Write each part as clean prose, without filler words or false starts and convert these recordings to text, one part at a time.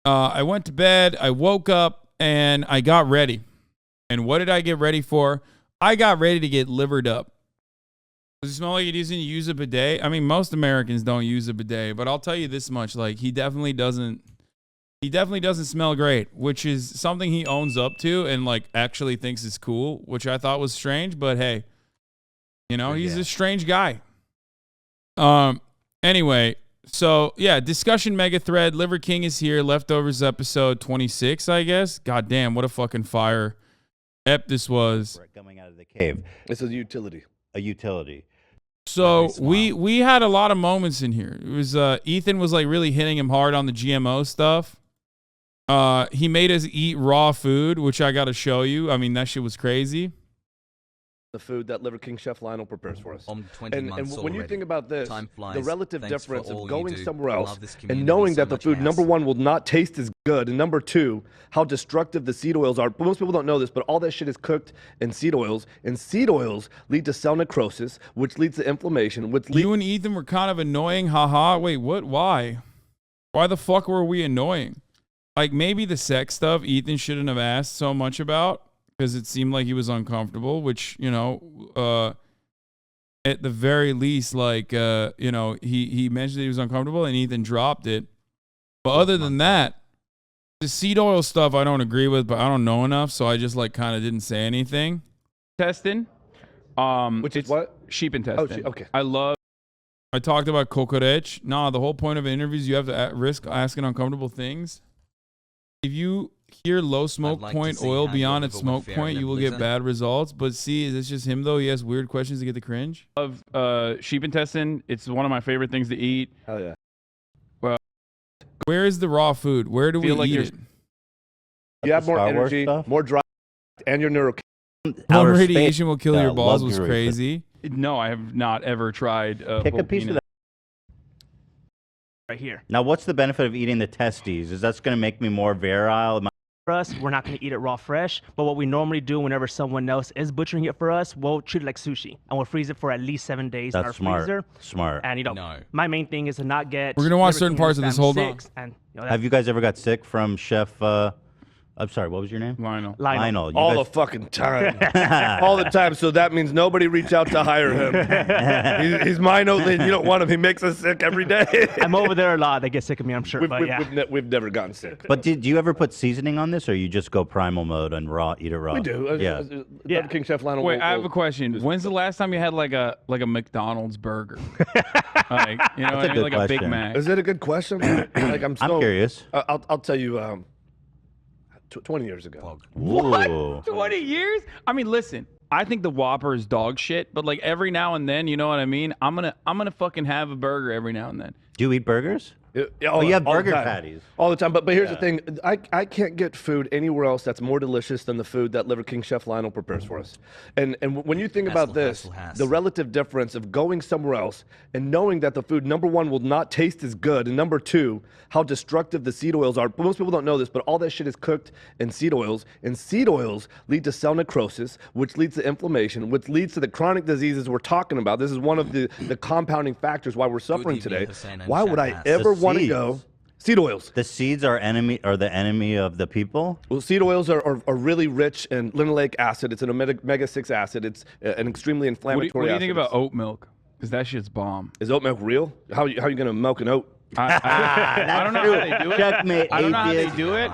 I went to bed, I woke up, and I got ready. And what did I get ready for? I got ready to get livered up. Does it smell like he doesn't use a bidet? I mean, most Americans don't use a bidet, but I'll tell you this much: like he definitely doesn't smell great, which is something he owns up to and like actually thinks is cool, which I thought was strange. But hey, you know, he's a strange guy. Anyway. So, yeah, discussion mega thread. Liver King is here. Leftovers episode 26, I guess. God damn, what a fucking fire ep this was. Coming out of the cave. It's a utility. A utility. So, we had a lot of moments in here. It was Ethan was like really hitting him hard on the GMO stuff. He made us eat raw food, which I got to show you. I mean, that shit was crazy. The food that Liver King Chef Lionel prepares for us. And when you think about this, the relative Thanks difference for all of you going do. somewhere I else love this and community knowing so that the much, food, Hass. number one, will not taste as good, and number two, how destructive the seed oils are. Most people don't know this, but all that shit is cooked in seed oils, and seed oils lead to cell necrosis, which leads to inflammation, which leads... You and Ethan were kind of annoying. Haha. Wait, what? Why? Why the fuck were we annoying? Like, maybe the sex stuff Ethan shouldn't have asked so much about because it seemed like he was uncomfortable, which, you know, at the very least, like, you know, he mentioned that he was uncomfortable and Ethan dropped it. But other than that, the seed oil stuff I don't agree with, but I don't know enough, so I just, like, kind of didn't say anything. Testing. Which is what? Sheep intestine. Oh, okay. I talked about kokoreç. Nah, the whole point of interviews, you have to risk asking uncomfortable things. If you hear low smoke point oil beyond its smoke point, you will get bad results. But see, is this just him though? He asks weird questions to get the cringe. Of sheep intestine, it's one of my favorite things to eat. Hell yeah. Well, where is the raw food? Where do we eat it? You have more energy, more drive, and your neuro. Home radiation will kill your balls was crazy. No, I have not ever tried. Pick a piece of that. Right here. Now, what's the benefit of eating the testes? Is that going to make me more virile? For us, we're not going to eat it raw fresh, but what we normally do whenever someone else is butchering it for us, we'll treat it like sushi, and we'll freeze it for at least 7 days in our freezer. Smart. And, you know, my main thing is to not get... We're going to watch certain parts of this. Hold on. And, you know, have you guys ever got sick from Chef... I'm sorry, what was your name? Lionel. All the fucking time. All the time. So that means nobody reach out to hire him. He's mine only. You don't want him. He makes us sick every day. I'm over there a lot. They get sick of me, I'm sure. We've never gotten sick. But do you ever put seasoning on this, or you just go primal mode and eat it raw? We do. Yeah. King Chef Lionel. Wait, I have a question. When's the last time you had like a McDonald's burger? Like, you know, That's a good like question. a Big Mac. Is it a good question? Like I'm curious. I'll tell you. 20 years ago. What? 20 years? I mean, listen. I think the Whopper is dog shit, but like every now and then, you know what I mean? I'm gonna fucking have a burger every now and then. Do you eat burgers? Oh, you have burger patties. All the time. But here's the thing. I can't get food anywhere else that's more delicious than the food that Liver King Chef Lionel prepares for us. And when you think about this, the relative difference of going somewhere else and knowing that the food, number one, will not taste as good, and number two, how destructive the seed oils are. Most people don't know this, but all that shit is cooked in seed oils, and seed oils lead to cell necrosis, which leads to inflammation, which leads to the chronic diseases we're talking about. This is one of the compounding factors why we're suffering today. Why would I ever want to go? Seed oils. The seeds are the enemy of the people? Well, seed oils are really rich in linoleic acid. It's an omega-6 acid. It's an extremely inflammatory acid. What do you think about oat milk? Because that shit's bomb. Is oat milk real? How are you going to milk an oat? I don't know how they do it. Checkmate, I don't know how they do it.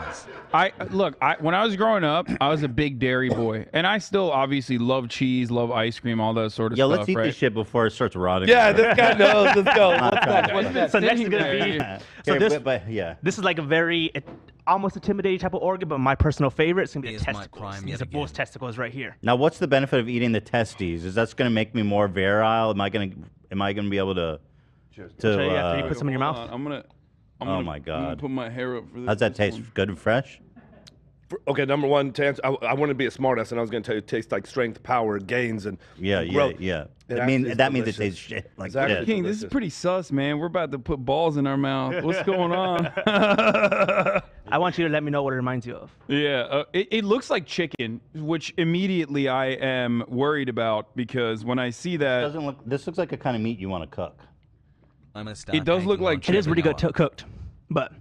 When I was growing up, I was a big dairy boy, and I still obviously love cheese, love ice cream, all that sort of stuff. Yeah, let's eat this shit before it starts rotting. Yeah, this guy knows. Let's go. So next is gonna be. So this is like a very almost intimidating type of organ, but my personal favorite is gonna be the testicles. These are bull's testicles right here. Now, what's the benefit of eating the testes? Is that going to make me more virile? Am I going to be able to? Can you put some in your mouth? Oh my God! I'm gonna put my hair up for this. How's that taste? Good and fresh? Okay, number one, to answer, I want to be a smartass, and I was going to tell you it tastes like strength, power, gains, and growth. That means it tastes shit. Like exactly. King, this is pretty sus, man. We're about to put balls in our mouth. What's going on? I want you to let me know what it reminds you of. Yeah, it looks like chicken, which immediately I am worried about because when I see that, this looks like a kind of meat you want to cook. It does look like it is really good cooked, but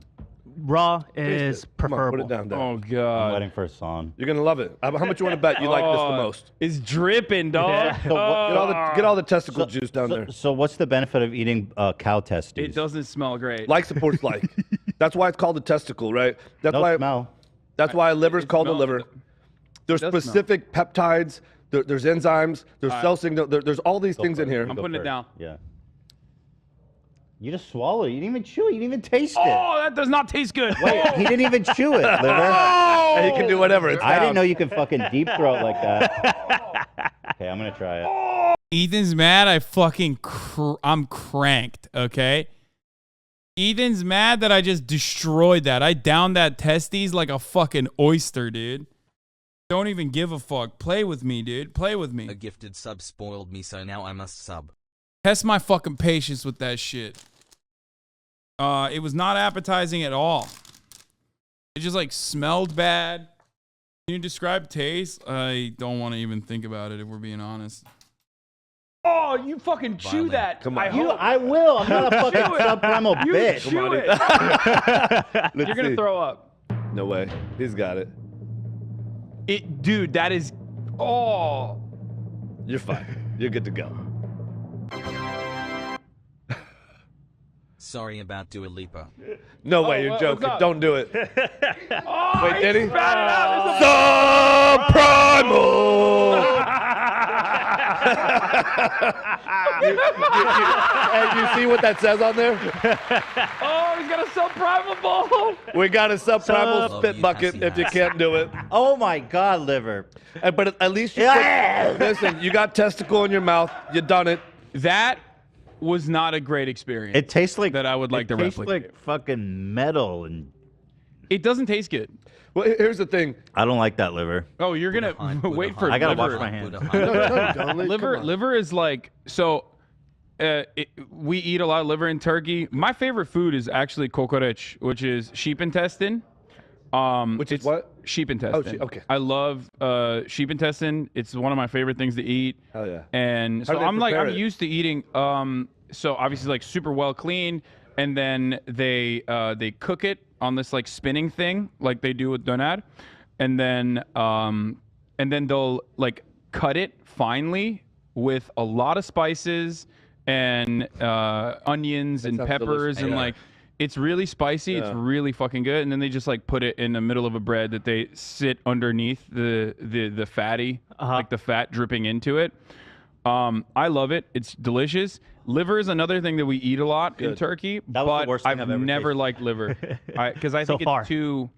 raw is Come on, preferable. put it down there. Oh I'm god. waiting for a song. You're gonna love it. How much you want to bet you like this the most? It's dripping, dog. Yeah. So Get all the testicle juice down there. So what's the benefit of eating cow testes? It doesn't smell great. Like supports like. That's why it's called a testicle, right? That's No why. smell. That's why a liver is called a smells- liver. There's does smell. specific peptides. There's enzymes. There's cell signal. There's all these things in here. I'm putting it down. Yeah. You just swallowed it. You didn't even chew it. You didn't even taste it. Oh, that does not taste good. Wait, he didn't even chew it, liver. And you can do whatever. It's I didn't down. know you could fucking deep throat like that. Okay, I'm gonna try it. Ethan's mad. I'm cranked. Okay. Ethan's mad that I just destroyed that. I downed that testes like a fucking oyster, dude. Don't even give a fuck. Play with me, dude. Play with me. A gifted sub spoiled me, so now I must sub. Test my fucking patience with that shit. It was not appetizing at all. It just like smelled bad. Can you describe taste? I don't want to even think about it if we're being honest. Oh, you fucking chew Violent. that. Come on. I will. I'm not a fucking subprimal bitch. Chew it. Let's You're gonna see. throw up. No way. He's got it. Dude, that is. Oh. You're fine. You're good to go. Sorry about Dua Lipa. No way. You're what's joking. up? Don't do it. Oh, Wait, did he? spat it out. Hey, you see what that says on there? Oh, he's got a subprimal ball. We got a subprimal Love spit you, bucket Hasan if you Hasan. can't do it. Oh my god, liver. But at least you listen, you got testicle in your mouth. You done it. That was not a great experience. It tastes like that I would like to it tastes replicate. like fucking metal, and It doesn't taste good. Well, here's the thing. I don't like that liver. Oh, you're gonna wait for I gotta liver. wash my hands. Liver is like so. We eat a lot of liver in Turkey. My favorite food is actually kokoreç, which is sheep intestine. Which is it's what? Sheep intestine. Okay. I love sheep intestine. It's one of my favorite things to eat. Hell yeah. And How so do they I'm prepare I'm it? used to eating. So obviously like super well cleaned, and then they cook it on this like spinning thing, like they do with doner, and then they'll like cut it finely with a lot of spices and onions and sounds peppers delicious. and Yeah. like it's really spicy. It's really fucking good. And then they just like put it in the middle of a bread that they sit underneath the fatty, like the fat dripping into it. I love it. It's delicious. Liver is another thing that we eat a lot in Turkey, That was the but worst thing I've I've ever never tasted. liked liver because I So think far. it's too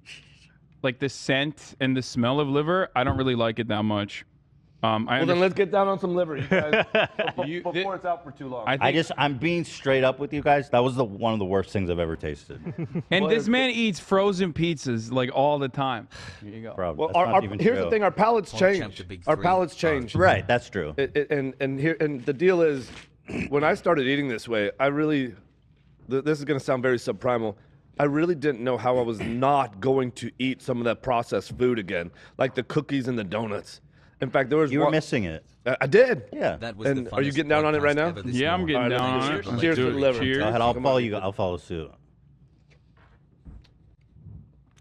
like the scent and the smell of liver. I don't really like it that much. Well, then let's get down on some liver, you guys, You- before it's out for too long. I think, I'm being straight up with you guys. That was one of the worst things I've ever tasted. and this man eats frozen pizzas like all the time. Here you go. Bro, well, that's not even here's true. the thing: our palates Champ change. the big Our three. palates change. Right, that's true. And the deal is, when I started eating this way, I really, this is going to sound very subprimal. I really didn't know how I was not going to eat some of that processed food again, like the cookies and the donuts. In fact, there was You were one, missing it. I did. Yeah. That was And the are you funnest getting down on it right podcast now? ever this Yeah, I'm morning. getting All right, down on cheers. it. Let's Cheers do to it. the liver. Cheers. Go ahead, I'll Come follow on. you. I'll follow suit.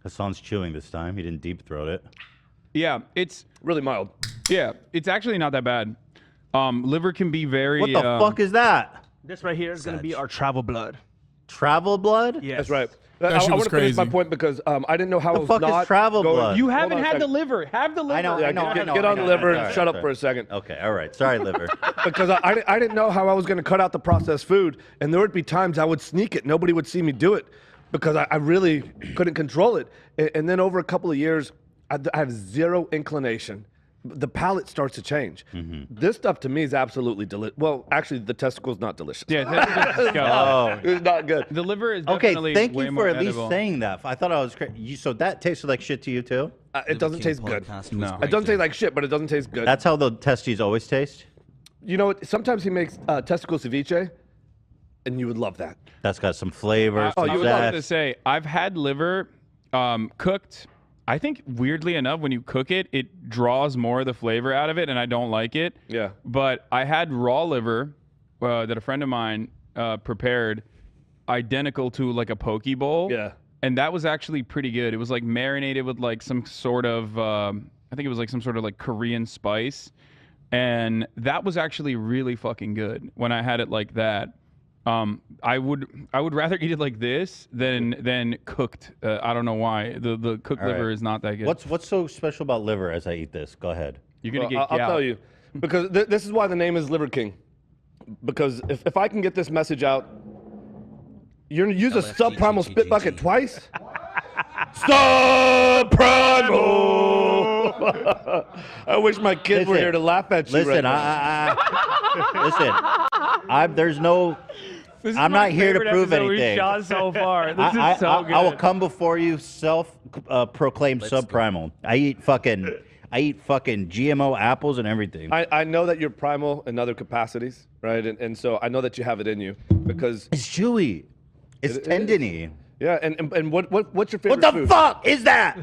Hasan's chewing this time. He didn't deep throat it. Yeah, it's Really mild. actually not that bad. Liver can be very. What the fuck is that? This right here is going to be Sag. our travel blood. Travel blood? Yes. That's right. That I shit want was to finish my crazy. point because I didn't know how I was fuck is not travel going- blood? You Hold haven't on a had the second. liver. Have the liver. I know, Yeah, I know, get, I know. get on the liver and Sorry, shut up sorry. for a second. Okay, all right. Sorry, liver. Because I didn't know how I was going to cut out the processed food, and there would be times I would sneak it. Nobody would see me do it because I really couldn't control it. And then over a couple of years, I have zero inclination. The palate starts to change. This stuff to me is absolutely delicious. Well, actually, the testicle's not delicious. Yeah, that's disgusting. Oh. It's not good. The liver is Okay, definitely thank way you more for at least edible. saying that. I thought I was crazy. So that tasted like shit to you too? It doesn't taste good. No. It doesn't taste like shit, but it doesn't taste good. That's how the testes always taste? You know what? Sometimes he makes testicle ceviche, and you would love that. That's got some flavors. Oh, some I was about to zest. say, I've had liver cooked. I think weirdly enough, when you cook it, it draws more of the flavor out of it, and I don't like it. Yeah. But I had raw liver that a friend of mine prepared, identical to like a poke bowl. Yeah. and that was actually pretty good. It was like marinated with like some sort of, I think it was like some sort of like Korean spice, and that was actually really fucking good when I had it like that. I would rather eat it like this than cooked. I don't know why. The cooked liver is not that good. What's so special about liver as I eat this? Go ahead. You're gonna get I'll tell you, because this is why the name is Liver King. Because if I can get this message out, you're gonna use a subprimal spit bucket twice. Subprimal. I wish my kids were here to laugh at you. Listen, listen. There's no. I'm not here to prove anything. Shot so far. This is so good. I will come before you, self-proclaimed subprimal. I eat fucking GMO apples and everything. I know that you're primal in other capacities, right? And so I know that you have it in you because it's chewy, it's tendony. Yeah, and what's your favorite What the food? fuck is that?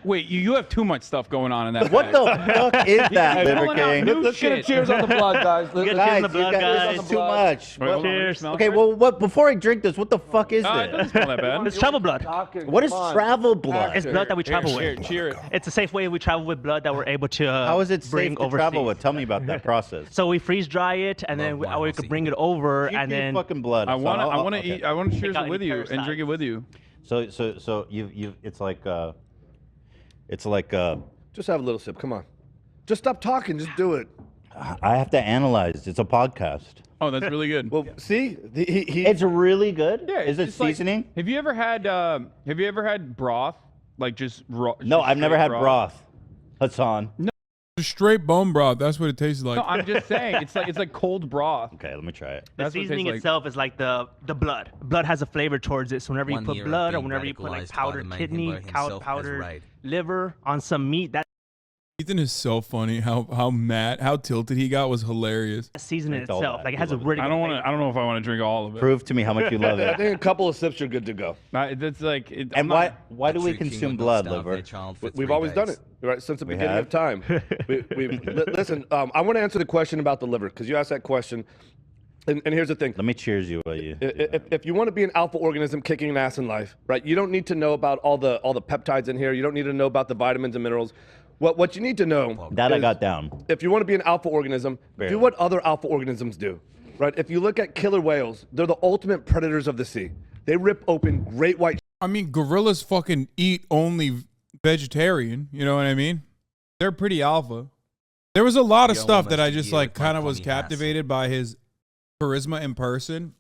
Wait, you have too much stuff going on in that. What the fuck is that, Liver King? Let's get a cheers on the blood, guys. Cheers on the blood, guys. This is too much. Wait, Cheers. Okay, well, before I drink this, what the fuck is It this? doesn't smell that bad. It's travel blood. What is travel blood? It's blood that we travel with. Cheer it. It's a safe way we travel with blood that we're able to How is it bring safe to overseas. travel with? Tell me about that process. So we freeze dry it, and then we could bring it over, and then fucking blood. I want to okay. eat. I want to cheers out it with any you and drink it with you. So you it's like Just have a little sip. Come on. Just stop talking. Just do it. I have to analyze. It's a podcast. Oh, that's really good. Well, see, It's really good. Yeah, Is it it's like- seasoning? have you ever had broth? Like just raw? No, just I've never straight had broth. Hassan. Straight bone broth. That's what it tastes like. No, I'm just saying. It's like cold broth. Okay, let me try it. the That's what it seasoning tastes like. itself is like the blood. Blood has a flavor towards it. So whenever you 1 put year of blood, or being whenever you put like radicalized by powdered the man kidney, himbo himself has powdered right. liver on some meat, that Ethan is so funny. How mad, how tilted he got was hilarious. season in Drink all itself, that. like it You has a love it. really I good don't want flavor. to. I don't know if I want to drink all of it. Prove to me how much you love I it. think a couple of sips, you're good to go. It's like. And why do we consume blood, Liver? We've always done it, right? Since the beginning of time. Listen, I want to answer the question about the liver because you asked that question. And here's the thing. Let me cheers you, will you? If you want to be an alpha organism kicking an ass in life, right? You don't need to know about all the peptides in here. You don't need to know about the vitamins and minerals. What you need to know That I is got down. if you want to be an alpha organism, Barely. do what other alpha organisms do, right? If you look at killer whales, they're the ultimate predators of the sea. They rip open great white. I mean, gorillas fucking eat only vegetarian. You know what I mean? They're pretty alpha. There was a lot of Yo, stuff that almost I a just year like if my kind of was commie has. captivated by his charisma in person.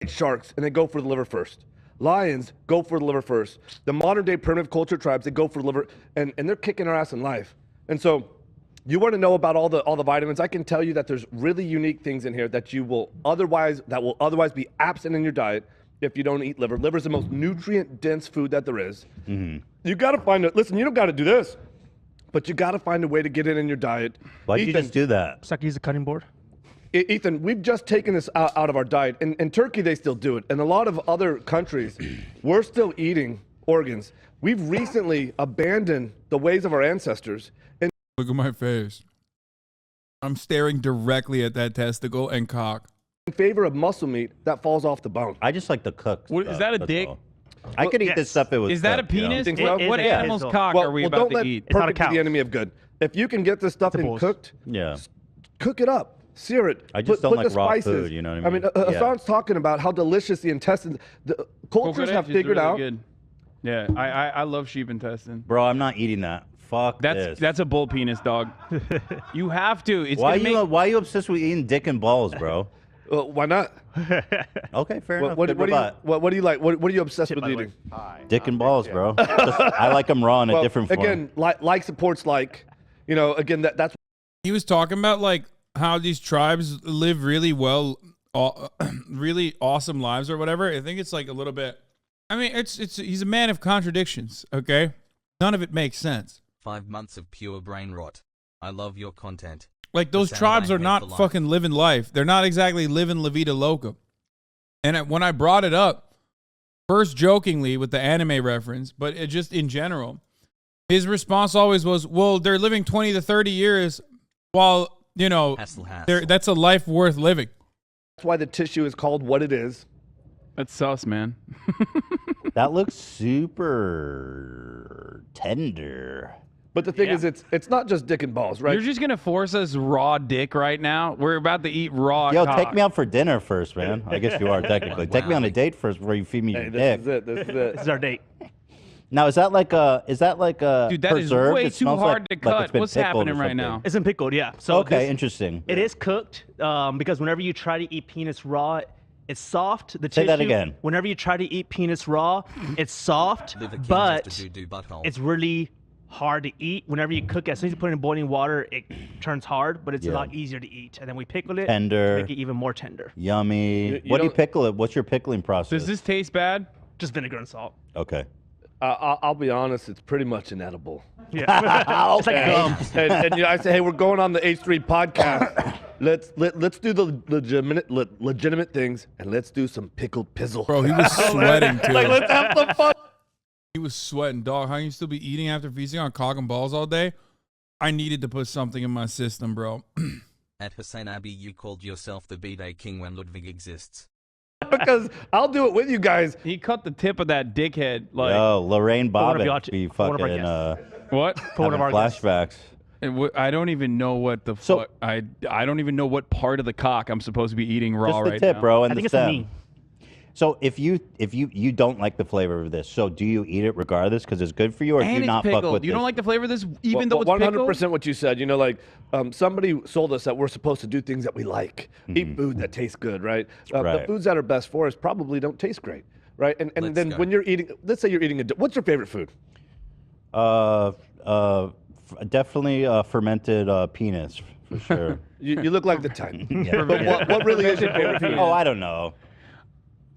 Sharks, and they go for the liver first. Lions go for the liver first. The modern day primitive culture tribes, they go for the liver, and they're kicking our ass in life. And so you want to know about all the vitamins. I can tell you that there's really unique things in here that will otherwise be absent in your diet if you don't eat liver. Liver is the most nutrient dense food that there is. You got to find it. Listen, you don't got to do this, but you got to find a way to get it in your diet. Why'd you just do that? It's like use a cutting board. Ethan, we've just taken this out of our diet. In Turkey, they still do it. In a lot of other countries, we're still eating organs. We've recently abandoned the ways of our ancestors. And Look at my face. I'm staring directly at that testicle and cock. in favor of muscle meat that falls off the bone. I just like the cooked. What, is stuff, that a that's dick? all. I could eat this stuff if it was Is that a cooked, you know? penis? Think so? What It is. animal's Well, cock are we about don't to let eat? not a perfect be cow. the enemy of good. If you can get this stuff in bull's. cooked, Yeah. cook it up. Sear it. I just don't put like the raw spices. food, you know what I mean? I mean, Yeah. Hassan's talking about how delicious the intestines. The cultures Coconut have is figured really out. Good. Yeah, I love sheep intestine. Bro, I'm not eating that. Fuck this. That's a bull penis, dog. You have to. It's why gonna why are you obsessed with eating dick and balls, bro? Why not? Okay, fair enough. What Good do you rebut. what do you like? What are you obsessed with by the way. eating? Dick and balls, bro. I like them raw in a Well, different form. again, like supports like. You know, again, that's He was talking about like how these tribes live really well, really awesome lives or whatever. I think it's like a little bit. I mean, he's a man of contradictions. Okay, none of it makes sense. 5 months of pure brain rot. I love your content. Like those The tribes samurai are hate not for life. fucking living life. They're not exactly living La Vida Loca. And when I brought it up, first jokingly with the anime reference, but it just in general, his response always was, well, they're living 20 to 30 years while, you know, that's a life worth living. why the tissue is called what it is. That's sus, man. That looks super tender. But the thing is, it's not just dick and balls, right? You're just gonna force us raw dick right now. We're about to eat raw. Yo, cock. take me out for dinner first, man. I guess you are technically. Take me on a date first before you feed me your dick. This is it. This is our date. Now, is that like a Dude, that is preserved? way It too smells hard like to cut. it's been What's pickled or happening right something. now? It's been pickled, yeah. So Okay, interesting. It is cooked because whenever you try to eat penis raw, it's soft. The Say tissue, that again. Whenever you try to eat penis raw, it's soft, Liverking but just a doo-doo butthole. it's really hard to eat. Whenever you cook it, as soon as you put it in boiling water, it turns hard, but it's a lot easier to eat. And then we pickled it Tender. to make it even more tender. Yummy. What do you pickle it? What's your pickling process? Does this taste bad? Just vinegar and salt. Okay. I'll be honest, it's pretty much inedible. Yeah. It's like gum. And you know, I say, hey, we're going on the H3 podcast. Let's do the legitimate things, and let's do some pickled pizzle. Bro, he was sweating too. Like, let's have some fun. He was sweating, dog. How you still be eating after feasting on cock and balls all day? I needed to put something in my system, bro. At HasanAbi, you called yourself the B-Day King when Ludwig exists. Because I'll do it with you guys. He cut the tip of that dickhead. Like Yo, Lorraine one of Bobbitt be one of our fucking what? one of having our guests. flashbacks. I don't even know what the So- fuck. I don't even know what part of the cock I'm supposed to be eating raw Just the right tip, now. bro, and I think the it's a stem. knee. So if you don't like the flavor of this, so do you eat it regardless because it's good for you, or do And you it's not fuck pickled. with You this? don't like the flavor of this, even though it's 100% pickled? what you said. You know, like somebody sold us that we're supposed to do things that we like, eat food that tastes good, right? The Right. foods that are best for us probably don't taste great, right? And Let's then go. when you're eating, let's say you're eating what's your favorite food? Definitely fermented penis for sure. You look like the type. Yeah. But what really is your favorite food? Oh, I don't know.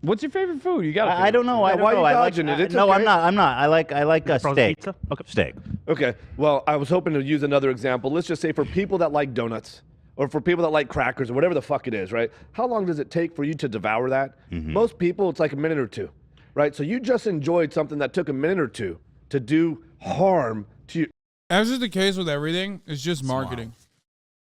What's your favorite food? You got. I don't know. I Yeah, don't why know. you I like. dodging it? It's no, okay. I'm not. I like Frozen steak. pizza? Okay. Steak. Okay. Well, I was hoping to use another example. Let's just say for people that like donuts or for people that like crackers or whatever the fuck it is, right? How long does it take for you to devour that? Most people, it's like a minute or two, right? So you just enjoyed something that took a minute or two to do harm to you. As is the case with everything, it's just marketing.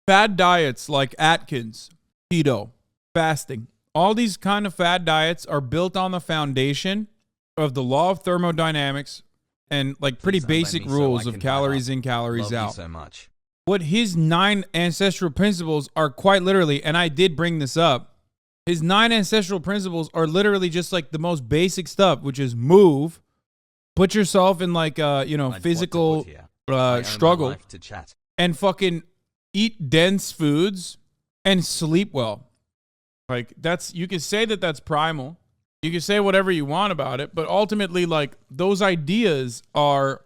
Fad diets like Atkins, keto, fasting, all these kind of fad diets are built on the foundation of the law of thermodynamics and like pretty Please don't let basic me so rules I of can calories pile in, calories Love you out. so much. What his 9 ancestral principles are quite literally, and I did bring this up, his 9 ancestral principles are literally just like the most basic stuff, which is move, put yourself in like I'd want to physical put here. I owe my struggle, life to chat. and fucking eat dense foods and sleep well. Like that's, you can say that that's primal. You can say whatever you want about it, but ultimately like those ideas are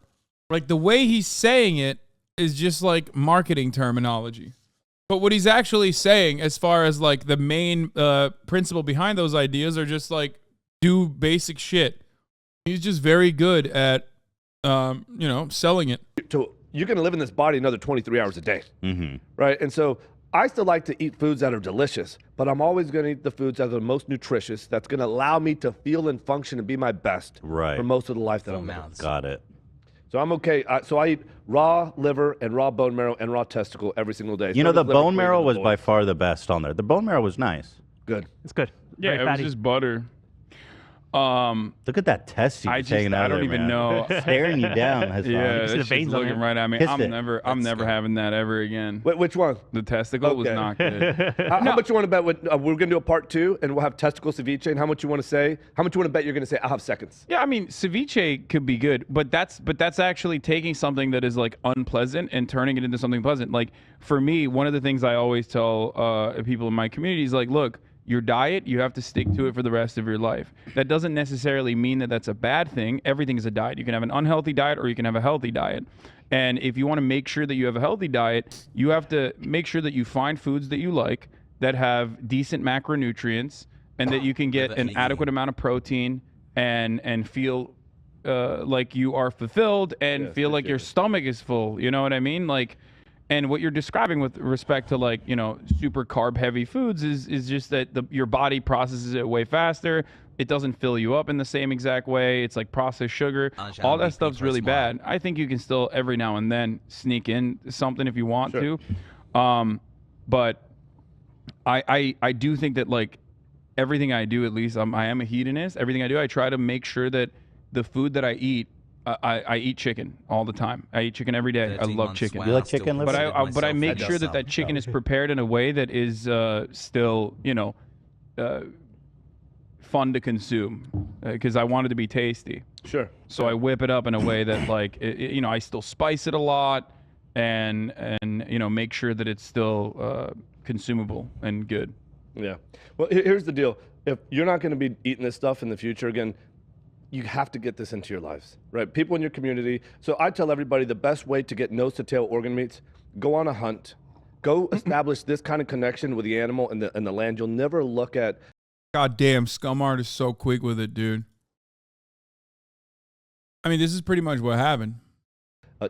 like the way he's saying it is just like marketing terminology. But what he's actually saying as far as like the main principle behind those ideas are just like do basic shit. He's just very good at selling it. You're going to live in this body another 23 hours a day, right? And so I still like to eat foods that are delicious, but I'm always going to eat the foods that are the most nutritious, that's going to allow me to feel and function and be my best Right. for most of the life that Full I'm living. mouths. Got it. So I'm okay. So I eat raw liver and raw bone marrow and raw testicle every single day. You know, So the does liver bone queen marrow and the was by boys. far the best on there. The bone marrow was nice. Good. It's good. Yeah, Very it was fatty. just butter. Look at that test I you're taking out don't there, even man. know. Staring you down, Hassan. Yeah, see that's the just veins on looking there. right at me. Kiss I'm it. never Let's go. having that ever again. Which one? The testicle was Okay. not good. How much you want to bet? We're going to do a part 2, and we'll have testicle ceviche. And how much you want to say? How much you want to bet you're going to say? I'll have seconds. Yeah, I mean, ceviche could be good, but that's actually taking something that is like unpleasant and turning it into something pleasant. Like for me, one of the things I always tell people in my community is like, look, your diet, you have to stick to it for the rest of your life. That doesn't necessarily mean that that's a bad thing. Everything is a diet. You can have an unhealthy diet or you can have a healthy diet. And if you want to make sure that you have a healthy diet, you have to make sure that you find foods that you like that have decent macronutrients and that you can get an adequate amount of protein and feel like you are fulfilled and feel like your stomach is full. You know what I mean? Like, and what you're describing with respect to like, super carb heavy foods is just that your body processes it way faster. It doesn't fill you up in the same exact way. It's like processed sugar. All that stuff's really bad. I think you can still every now and then sneak in something if you want to. But I do think that like everything I do, at least I am a hedonist. Everything I do, I try to make sure that the food that I eat, I eat chicken all the time. I eat chicken every day. I love chicken. You like chicken liver? But I make sure that chicken is prepared in a way that is still, you know, fun to consume, because I want it to be tasty. Sure. So I whip it up in a way that, like, you know, I still spice it a lot, and you know, make sure that it's still consumable and good. Yeah. Well, here's the deal. If you're not going to be eating this stuff in the future again, you have to get this into your lives, right? People in your community. So I tell everybody the best way to get nose to tail organ meats, go on a hunt, go establish this kind of connection with the animal and the land. You'll never look at. God damn, Scum Art is so quick with it, dude. I mean, this is pretty much what happened.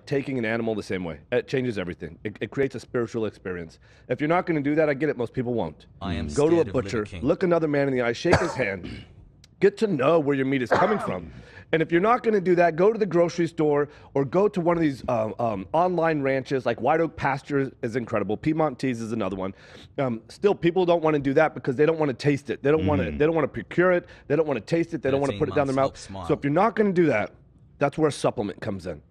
Taking an animal the same way. It changes everything. It creates a spiritual experience. If you're not going to do that, I get it. Most people won't. Go to a butcher, look another man in the eye, shake his hand, get to know where your meat is coming from. And if you're not going to do that, go to the grocery store or go to one of these online ranches, like White Oak Pasture is incredible. Piedmontese is another one. Still, people don't want to do that because they don't want to taste it. They don't want to. They don't want to procure it. They don't want to taste it. They don't want to put it down their mouth. So if you're not going to do that, that's where a supplement comes in.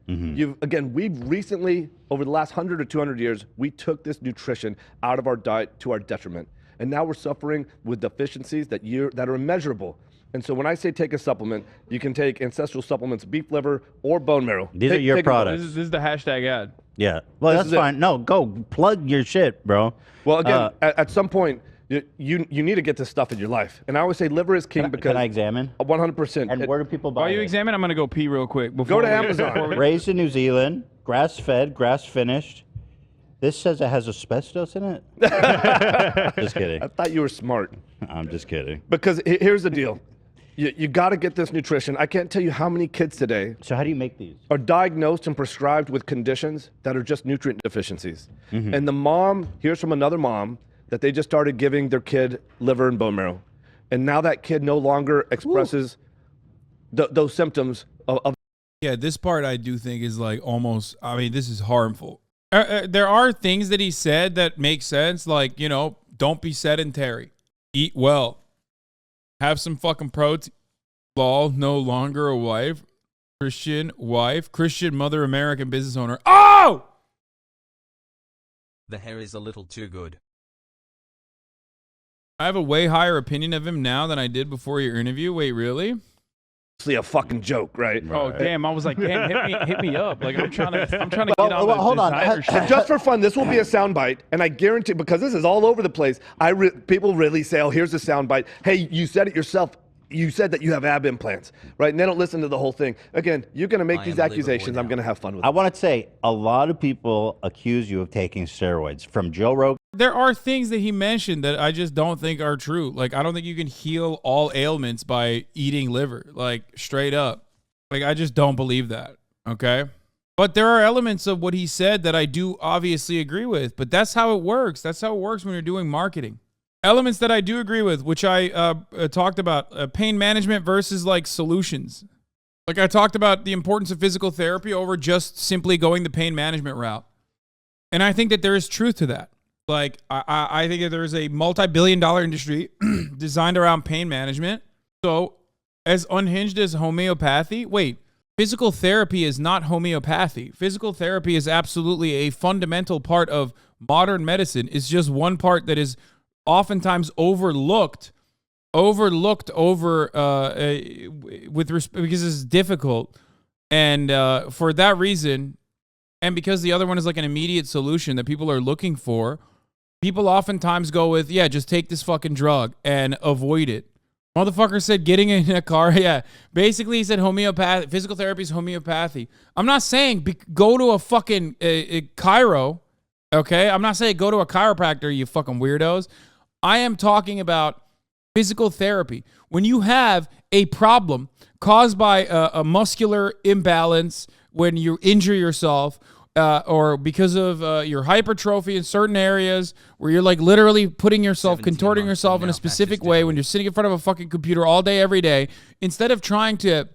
We've recently, over the last 100 or 200 years, we took this nutrition out of our diet to our detriment. And now we're suffering with deficiencies that are immeasurable. And so when I say take a supplement, you can take Ancestral supplements, beef liver, or bone marrow. These are your products. This is the hashtag ad. Yeah. Well, that's fine. No, go plug your shit, bro. Well, again, at some point, you need to get this stuff in your life. And I always say liver is king because... Can I examine? 100%. And where do people buy it? While you examine, I'm going to go pee real quick. Go to Amazon. Raised in New Zealand, grass-fed, grass-finished. This says it has asbestos in it? Just kidding. I thought you were smart. I'm just kidding. Because here's the deal. You got to get this nutrition. I can't tell you how many kids today... So how do you make these? ...are diagnosed and prescribed with conditions that are just nutrient deficiencies. And the mom hears from another mom that they just started giving their kid liver and bone marrow. And now that kid no longer expresses those symptoms of... Yeah, this part I do think is like almost, I mean, this is harmful. There are things that he said that make sense, like, you know, don't be sedentary. Eat well. Have some fucking protein. Lol, no longer a wife. Christian mother, American business owner. Oh! The hair is a little too good. I have a way higher opinion of him now than I did before your interview. Wait, really? A fucking joke, right? Oh damn! I was like, damn, hit me up. Like I'm trying to get on the hold on. shit. Just for fun, this will be a soundbite, and I guarantee, because this is all over the place. People really say, "Oh, here's a soundbite." Hey, you said it yourself. You said that you have ab implants, right? And they don't listen to the whole thing. Again, you're going to make these accusations. I'm going to have fun with it. I want to say a lot of people accuse you of taking steroids, from Joe Rogan. There are things that he mentioned that I just don't think are true. Like, I don't think you can heal all ailments by eating liver, like straight up. Like, I just don't believe that. Okay. But there are elements of what he said that I do obviously agree with, but that's how it works. That's how it works when you're doing marketing. Elements that I do agree with, which I talked about, pain management versus like solutions. Like I talked about the importance of physical therapy over just simply going the pain management route. And I think that there is truth to that. Like I think that there is a multi-billion-dollar industry designed around pain management. So as unhinged as homeopathy, physical therapy is not homeopathy. Physical therapy is absolutely a fundamental part of modern medicine. It's just one part that is oftentimes overlooked because it's difficult, and for that reason, and because the other one is like an immediate solution that people are looking for, people oftentimes go with, yeah, just take this fucking drug and avoid it. Motherfucker said getting in a car, yeah. Basically, he said homeopathy, physical therapy is homeopathy. I'm not saying go to a fucking chiro, okay? I'm not saying go to a chiropractor, you fucking weirdos. I am talking about physical therapy. When you have a problem caused by a muscular imbalance, when you injure yourself, or because of your hypertrophy in certain areas where you're like literally putting yourself, contorting yourself in a specific way when you're sitting in front of a fucking computer all day, every day, instead of trying to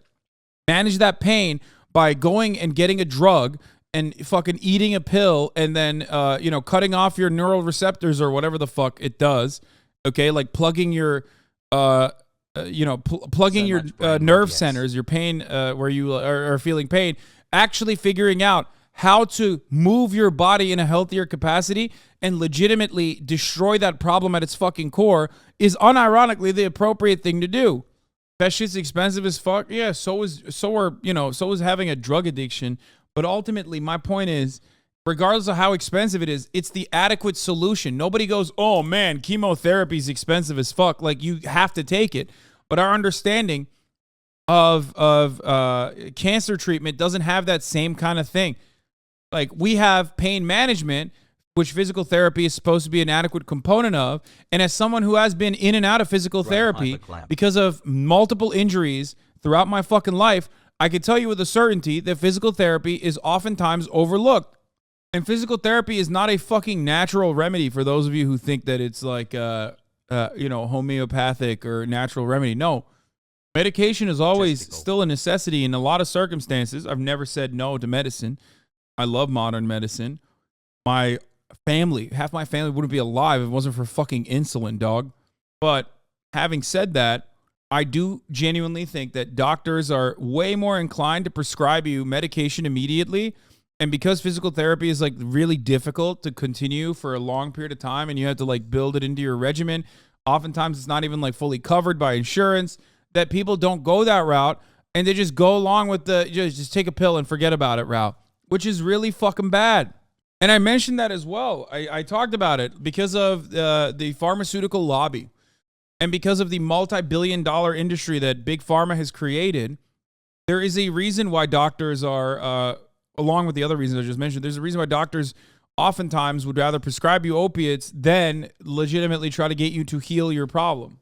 manage that pain by going and getting a drug and fucking eating a pill and then, cutting off your neural receptors or whatever the fuck it does. Okay. Like plugging your, plugging your nerve centers, your pain, where you are feeling pain, actually figuring out how to move your body in a healthier capacity and legitimately destroy that problem at its fucking core is unironically the appropriate thing to do. That shit's expensive as fuck. Yeah, so is having a drug addiction. But ultimately, my point is, regardless of how expensive it is, it's the adequate solution. Nobody goes, oh man, chemotherapy is expensive as fuck. Like, you have to take it. But our understanding of cancer treatment doesn't have that same kind of thing. Like, we have pain management, which physical therapy is supposed to be an adequate component of. And as someone who has been in and out of physical therapy because of multiple injuries throughout my fucking life, I can tell you with a certainty that physical therapy is oftentimes overlooked. And physical therapy is not a fucking natural remedy for those of you who think that it's like, homeopathic or natural remedy. No. Medication is always still a necessity in a lot of circumstances. I've never said no to medicine. I love modern medicine. My family, half my family wouldn't be alive if it wasn't for fucking insulin, dog. But having said that, I do genuinely think that doctors are way more inclined to prescribe you medication immediately. And because physical therapy is like really difficult to continue for a long period of time and you have to like build it into your regimen, oftentimes it's not even like fully covered by insurance, that people don't go that route and they just go along with the just take a pill and forget about it route, which is really fucking bad. And I mentioned that as well. I talked about it because of the pharmaceutical lobby and because of the multi-billion-dollar industry that Big Pharma has created. There is a reason why doctors are, along with the other reasons I just mentioned, there's a reason why doctors oftentimes would rather prescribe you opiates than legitimately try to get you to heal your problem.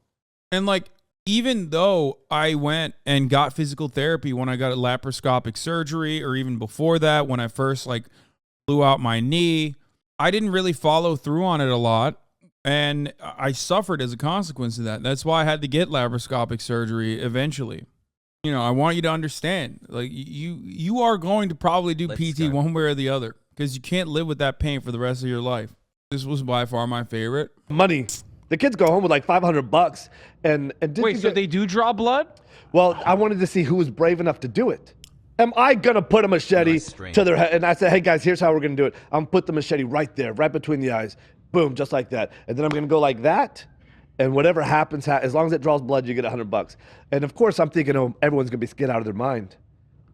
And like, even though I went and got physical therapy when I got a laparoscopic surgery, or even before that, when I first like blew out my knee, I didn't really follow through on it a lot. And I suffered as a consequence of that. That's why I had to get laparoscopic surgery eventually. You know, I want you to understand, like, you are going to probably do PT one way or the other because you can't live with that pain for the rest of your life. This was by far my favorite. Money. The kids go home with like $500 and wait, so they do draw blood? Well, I wanted to see who was brave enough to do it. Am I gonna put a machete to their head? And I said, hey guys, here's how we're gonna do it. I'm gonna put the machete right there, right between the eyes. Boom, just like that. And then I'm gonna go like that. And whatever happens, as long as it draws blood, you get $100. And of course, I'm thinking, oh, everyone's gonna be scared out of their mind.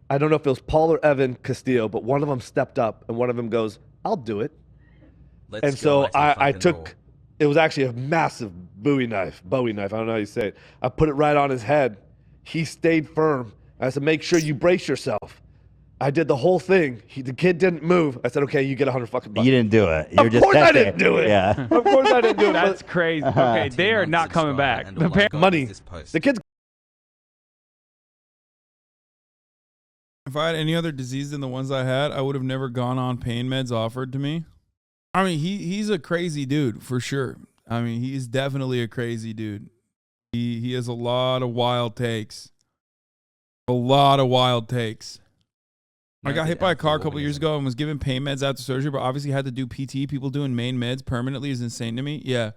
I don't know if it was Paul or Evan Castillo, but one of them stepped up and one of them goes, I'll do it. And so I took, it was actually a massive Bowie knife, I don't know how you say it. I put it right on his head. He stayed firm. I said, make sure you brace yourself. I did the whole thing. The kid didn't move. I said, okay, you get $100 bucks. You didn't do it. Of course I didn't do it. Yeah. Of course I didn't do it. That's crazy. Okay, they are not coming back. Money. The kids. If I had any other disease than the ones I had, I would have never gone on pain meds offered to me. I mean, he's a crazy dude for sure. I mean, he's definitely a crazy dude. He has a lot of wild takes. A lot of wild takes. I got hit by a car a couple years ago and was given pain meds after surgery, but obviously had to do PT. People doing main meds permanently is insane to me. Yeah.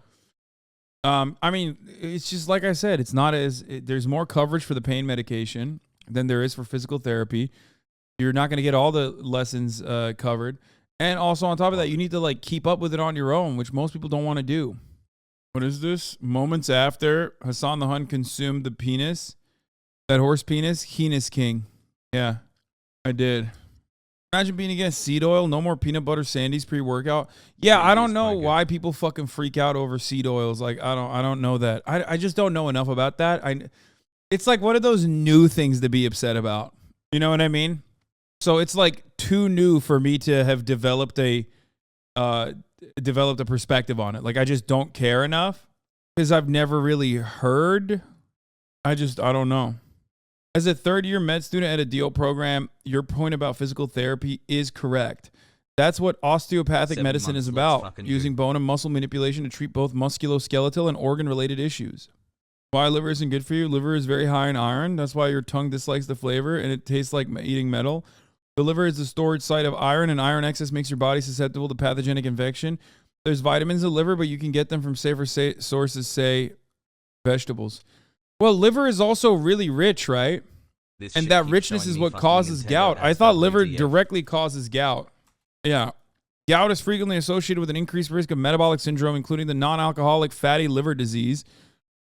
I mean, it's just like I said, it's not as there's more coverage for the pain medication than there is for physical therapy. You're not going to get all the lessons covered. And also on top of that, you need to like keep up with it on your own, which most people don't want to do. What is this? Moments after Hasan the Hun consumed the penis, that horse penis, Heenis King. Yeah, I did. Imagine being against seed oil. No more peanut butter sandies pre-workout. Yeah, I don't know why people fucking freak out over seed oils. Like, I don't know that. I just don't know enough about that. It's like one of those new things to be upset about. You know what I mean? So it's like too new for me to have developed a perspective on it. Like, I just don't care enough because I've never really heard. I don't know. As a third-year med student at a DO program, your point about physical therapy is correct. That's what osteopathic medicine is about, using bone and muscle manipulation to treat both musculoskeletal and organ-related issues. Why liver isn't good for you? Liver is very high in iron. That's why your tongue dislikes the flavor and it tastes like eating metal. The liver is the storage site of iron, and iron excess makes your body susceptible to pathogenic infection. There's vitamins in the liver, but you can get them from safer sources, say vegetables. Well, liver is also really rich, right? And that richness is what causes gout. I thought liver directly causes gout. Yeah. Gout is frequently associated with an increased risk of metabolic syndrome, including the non-alcoholic fatty liver disease,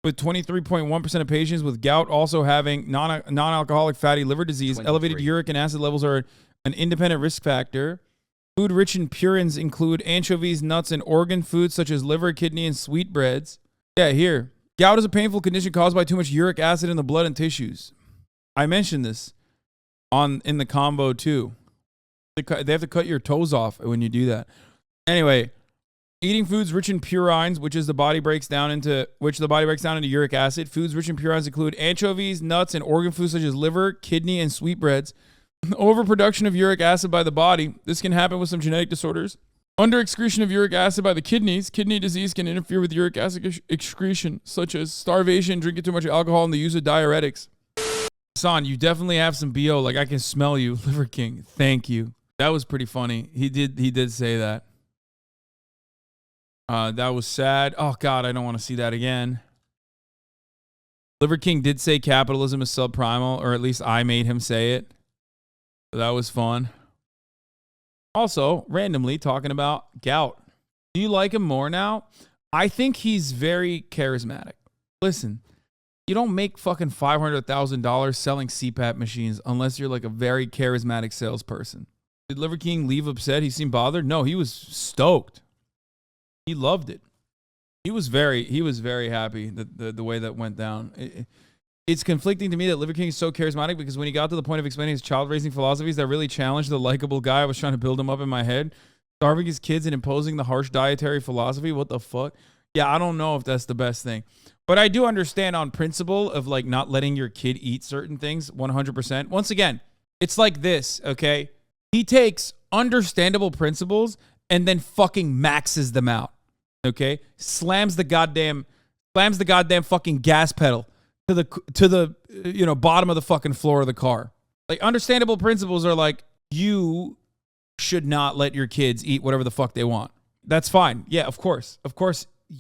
with 23.1% of patients with gout also having non-alcoholic fatty liver disease. 23. Elevated uric and acid levels are an independent risk factor. Food rich in purines include anchovies, nuts, and organ foods such as liver, kidney, and sweetbreads. Yeah, here. Gout is a painful condition caused by too much uric acid in the blood and tissues. I mentioned this in the combo too. They have to cut your toes off when you do that. Anyway, eating foods rich in purines, which the body breaks down into uric acid. Foods rich in purines include anchovies, nuts, and organ foods such as liver, kidney, and sweetbreads. Overproduction of uric acid by the body. This can happen with some genetic disorders. Under excretion of uric acid by the kidneys, kidney disease can interfere with uric acid excretion, such as starvation, drinking too much alcohol, and the use of diuretics. Hasan, you definitely have some BO. Like, I can smell you, Liver King. Thank you. That was pretty funny. He did say that. That was sad. Oh, God, I don't want to see that again. Liver King did say capitalism is subprimal, or at least I made him say it. So that was fun. Also, randomly talking about gout. Do you like him more now? I think he's very charismatic. Listen, you don't make fucking $500,000 selling CPAP machines unless you're like a very charismatic salesperson. Did Liver King leave upset? He seemed bothered? No, he was stoked. He loved it. He was very happy that the way that went down. It's conflicting to me that Liver King is so charismatic because when he got to the point of explaining his child-raising philosophies that really challenged the likable guy I was trying to build him up in my head, starving his kids and imposing the harsh dietary philosophy, what the fuck? Yeah, I don't know if that's the best thing. But I do understand on principle of like not letting your kid eat certain things 100%. Once again, it's like this, okay? He takes understandable principles and then fucking maxes them out, okay? Slams the goddamn fucking gas pedal to the bottom of the fucking floor of the car. Like, understandable principles are like, you should not let your kids eat whatever the fuck they want. That's fine. Yeah, of course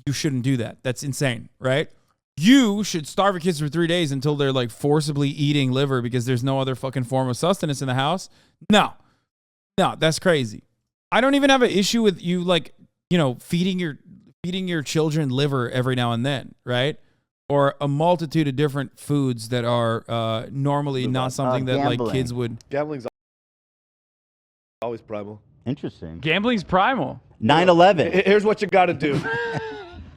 you shouldn't do that. That's insane, right? You should starve your kids for 3 days until they're like forcibly eating liver because there's no other fucking form of sustenance in the house. No, that's crazy. I don't even have an issue with you like, feeding your children liver every now and then, right? Or a multitude of different foods that are normally not something that like kids would. Gambling's always primal. Interesting. Gambling's primal. 9/11. Here's what you got to do.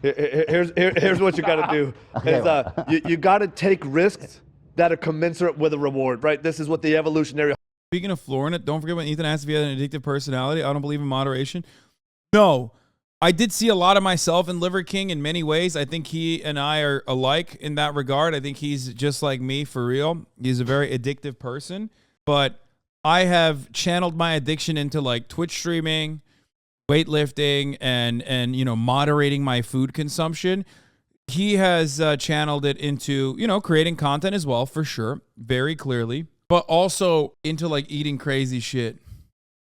Here's what you got to do. Is, you got to take risks that are commensurate with a reward, right? This is what the evolutionary. Speaking of flooring it, don't forget when Ethan asked if he had an addictive personality. I don't believe in moderation. No. I did see a lot of myself in Liver King in many ways. I think he and I are alike in that regard. I think he's just like me for real. He's a very addictive person. But I have channeled my addiction into like Twitch streaming, weightlifting, and moderating my food consumption. He has channeled it into, creating content as well, for sure, very clearly. But also into like eating crazy shit.